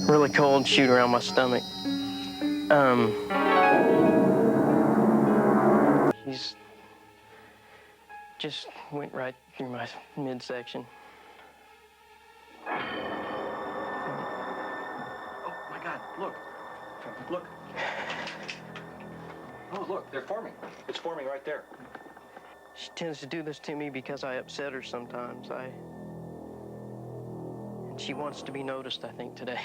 really cold, shoot around my stomach. He's just went right through my midsection. Oh my God, look. Look. Oh, look, they're forming. It's forming right there. She tends to do this to me because I upset her sometimes. And she wants to be noticed, I think, today.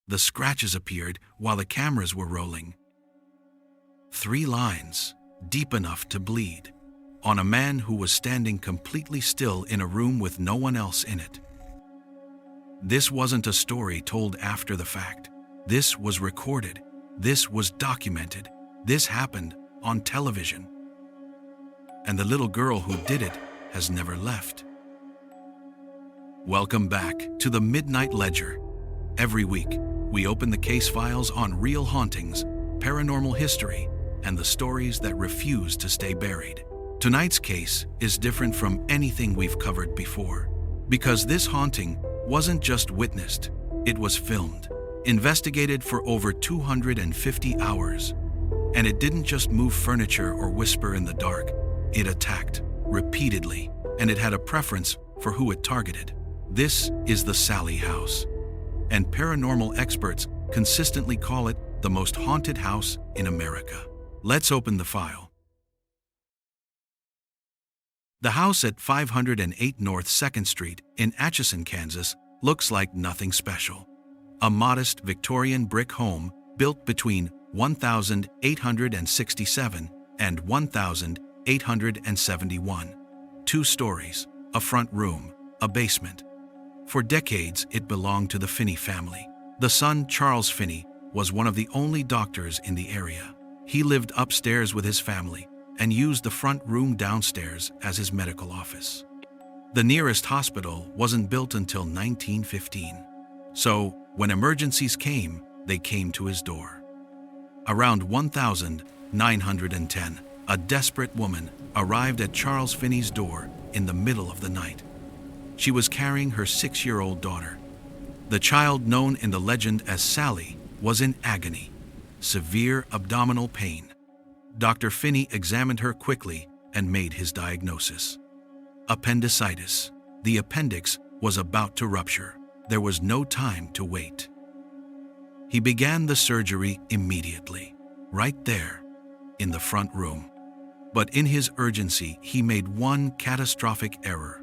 The scratches appeared while the cameras were rolling. 3 lines, deep enough to bleed, on a man who was standing completely still in a room with no one else in it. This wasn't a story told after the fact. This was recorded. This was documented. This happened on television. And the little girl who did it has never left. Welcome back to the Midnight Ledger. Every week, we open the case files on real hauntings, paranormal history, and the stories that refuse to stay buried. Tonight's case is different from anything we've covered before, because this haunting wasn't just witnessed, it was filmed, investigated for over 250 hours. And it didn't just move furniture or whisper in the dark, it attacked, repeatedly, and it had a preference for who it targeted. This is the Sallie House, and paranormal experts consistently call it the most haunted house in America. Let's open the file. The house at 508 North 2nd Street in Atchison, Kansas, looks like nothing special. A modest Victorian brick home built between 1867 and 1871. 2 stories, a front room, a basement. For decades, it belonged to the Finney family. The son, Charles Finney, was one of the only doctors in the area. He lived upstairs with his family and used the front room downstairs as his medical office. The nearest hospital wasn't built until 1915. So, when emergencies came, they came to his door. Around 1910, a desperate woman arrived at Charles Finney's door in the middle of the night. She was carrying her 6-year-old daughter. The child, known in the legend as Sallie, was in agony, severe abdominal pain. Dr. Finney examined her quickly and made his diagnosis. Appendicitis. The appendix was about to rupture. There was no time to wait. He began the surgery immediately, right there, in the front room. But in his urgency, he made one catastrophic error.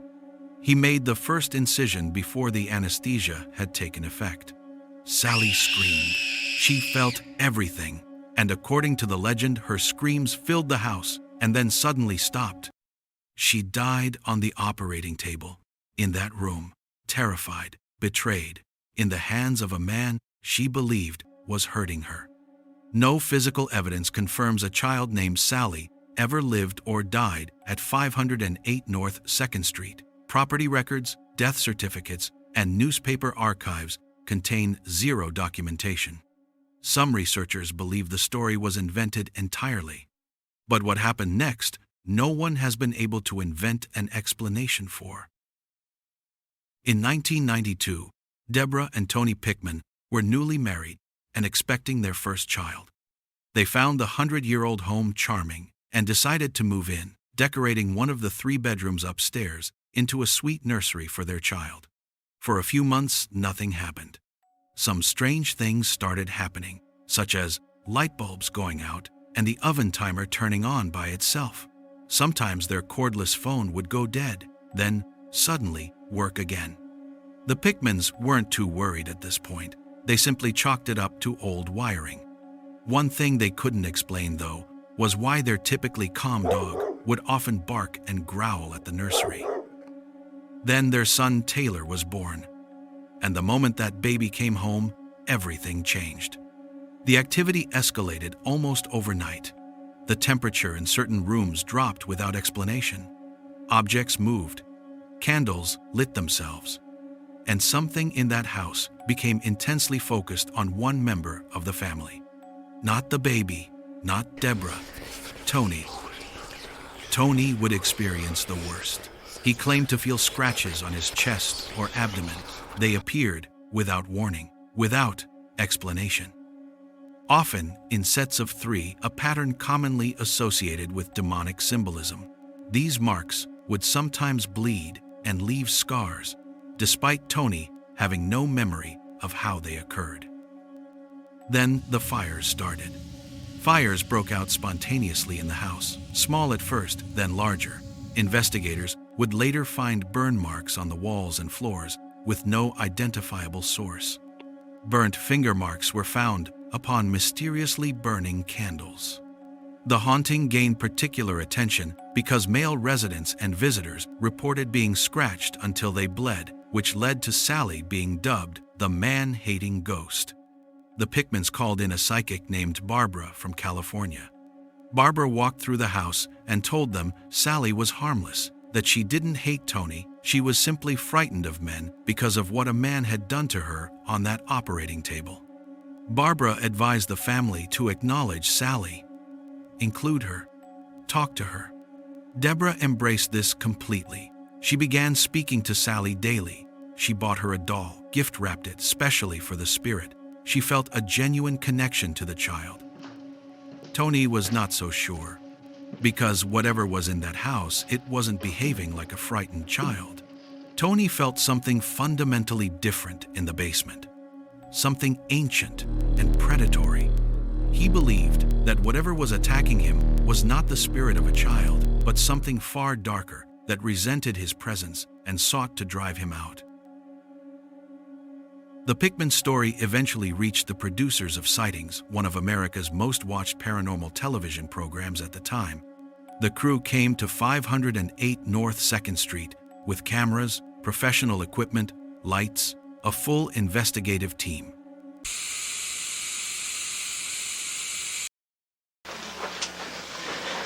He made the first incision before the anesthesia had taken effect. Sallie screamed. She felt everything, and according to the legend, her screams filled the house and then suddenly stopped. She died on the operating table, in that room, terrified, betrayed, in the hands of a man she believed was hurting her. No physical evidence confirms a child named Sallie ever lived or died at 508 North 2nd Street. Property records, death certificates, and newspaper archives contain 0 documentation. Some researchers believe the story was invented entirely. But what happened next, no one has been able to invent an explanation for. In 1992, Deborah and Tony Pickman were newly married and expecting their first child. They found the 100-year-old home charming and decided to move in, decorating one of the 3 bedrooms upstairs into a sweet nursery for their child. For a few months, nothing happened. Some strange things started happening, such as light bulbs going out and the oven timer turning on by itself. Sometimes their cordless phone would go dead, then suddenly work again. The Pickmans weren't too worried at this point. They simply chalked it up to old wiring. One thing they couldn't explain, though, was why their typically calm dog would often bark and growl at the nursery. Then their son Taylor was born, and the moment that baby came home, everything changed. The activity escalated almost overnight. The temperature in certain rooms dropped without explanation. Objects moved. Candles lit themselves. And something in that house became intensely focused on one member of the family. Not the baby, not Deborah, Tony. Tony would experience the worst. He claimed to feel scratches on his chest or abdomen. They appeared without warning, without explanation. Often, in sets of 3, a pattern commonly associated with demonic symbolism. These marks would sometimes bleed and leave scars, despite Tony having no memory of how they occurred. Then the fires started. Fires broke out spontaneously in the house, small at first, then larger. Investigators would later find burn marks on the walls and floors with no identifiable source. Burnt finger marks were found upon mysteriously burning candles. The haunting gained particular attention because male residents and visitors reported being scratched until they bled, which led to Sallie being dubbed the man-hating ghost. The Pickmans called in a psychic named Barbara from California. Barbara walked through the house and told them Sallie was harmless, that she didn't hate Tony, she was simply frightened of men because of what a man had done to her on that operating table. Barbara advised the family to acknowledge Sallie, include her, talk to her. Deborah embraced this completely. She began speaking to Sallie daily. She bought her a doll, gift-wrapped it specially for the spirit. She felt a genuine connection to the child. Tony was not so sure, because whatever was in that house, it wasn't behaving like a frightened child. Tony felt something fundamentally different in the basement, something ancient and predatory. He believed that whatever was attacking him was not the spirit of a child, but something far darker that resented his presence and sought to drive him out. The Pickman story eventually reached the producers of Sightings, one of America's most watched paranormal television programs at the time. The crew came to 508 North 2nd Street with cameras, professional equipment, lights, a full investigative team.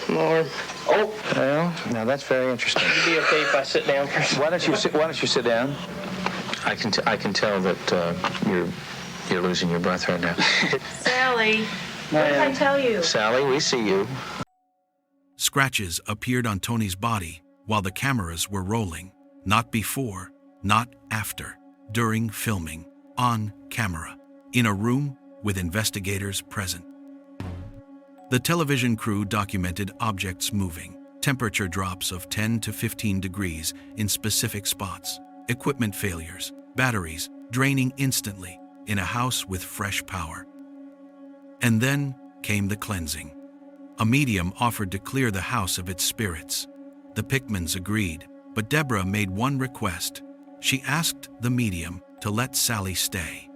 Lord, Oh, well, now that's very interesting. it'd be okay if I sit down for a second. Why don't you sit down? I can tell that you're losing your breath right now. Sallie, what did I tell you? Sallie, we see you. Scratches appeared on Tony's body while the cameras were rolling, not before, not after, during filming, on camera, in a room with investigators present. The television crew documented objects moving, temperature drops of 10 to 15 degrees in specific spots, equipment failures, batteries draining instantly in a house with fresh power. And then came the cleansing. A medium offered to clear the house of its spirits. The Pickmans agreed, but Deborah made one request. She asked the medium to let Sallie stay.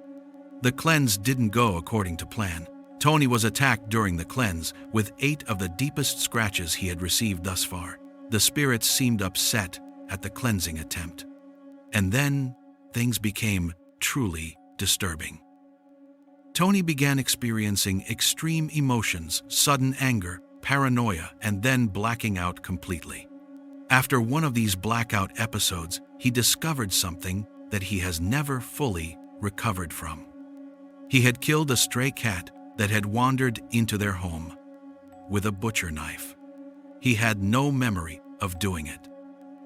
The cleanse didn't go according to plan. Tony was attacked during the cleanse with 8 of the deepest scratches he had received thus far. The spirits seemed upset at the cleansing attempt. And then things became truly disturbing. Tony began experiencing extreme emotions, sudden anger, paranoia, and then blacking out completely. After one of these blackout episodes, he discovered something that he has never fully recovered from. He had killed a stray cat that had wandered into their home with a butcher knife. He had no memory of doing it.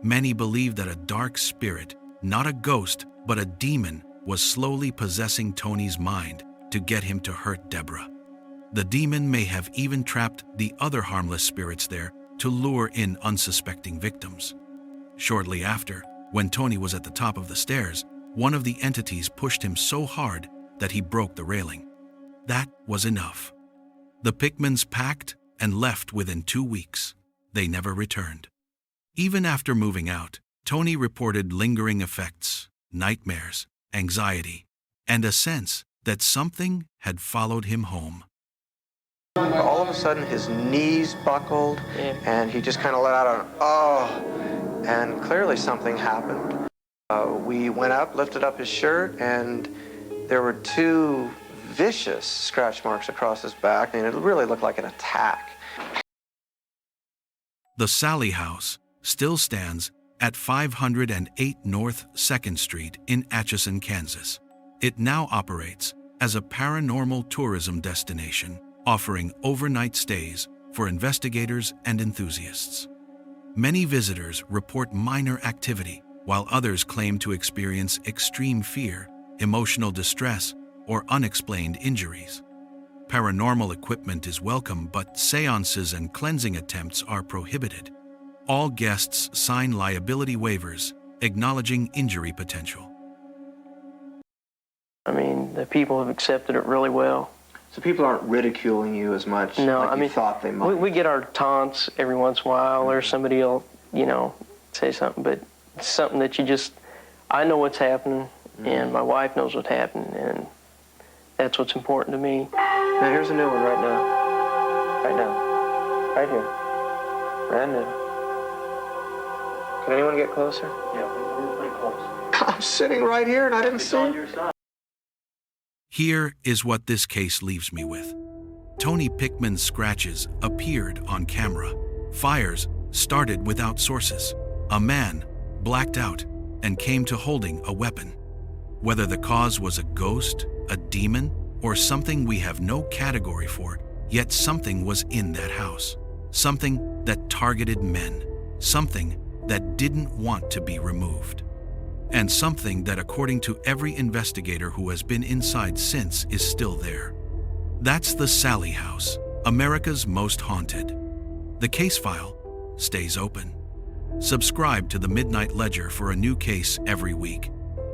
Many believe that a dark spirit, not a ghost, but a demon, was slowly possessing Tony's mind to get him to hurt Deborah. The demon may have even trapped the other harmless spirits there to lure in unsuspecting victims. Shortly after, when Tony was at the top of the stairs, one of the entities pushed him so hard that he broke the railing. That was enough. The Pickmans packed and left within 2 weeks. They never returned. Even after moving out, Tony reported lingering effects, nightmares, anxiety, and a sense that something had followed him home. All of a sudden, his knees buckled, and he just kind of let out an "oh," and clearly something happened. We went up, lifted up his shirt, and there were 2 vicious scratch marks across his back. I mean, it really looked like an attack. The Sallie House still stands at 508 North 2nd Street in Atchison, Kansas. It now operates as a paranormal tourism destination, offering overnight stays for investigators and enthusiasts. Many visitors report minor activity, while others claim to experience extreme fear emotional distress, or unexplained injuries. Paranormal equipment is welcome, but seances and cleansing attempts are prohibited. All guests sign liability waivers acknowledging injury potential. I mean, the people have accepted it really well. So people aren't ridiculing you as much No, like I you mean, thought they might. we get our taunts every once in a while, or somebody will, say something, but it's something that I know what's happening, and my wife knows what's happening, and that's what's important to me. Now here's a new one right now. Right now. Right here. Brand new. Can anyone get closer? Yeah, we're pretty close. I'm sitting right here and I didn't see it. Here is what this case leaves me with. Tony Pickman's scratches appeared on camera. Fires started without sources. A man blacked out and came to holding a weapon. Whether the cause was a ghost, a demon, or something we have no category for, yet something was in that house. Something that targeted men. Something that didn't want to be removed. And something that, according to every investigator who has been inside since, is still there. That's the Sallie House, America's most haunted. The case file stays open. Subscribe to the Midnight Ledger for a new case every week.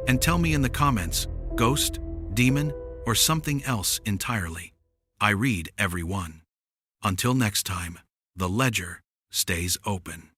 And tell me in the comments, ghost, demon, or something else entirely. I read every one. Until next time, the ledger stays open.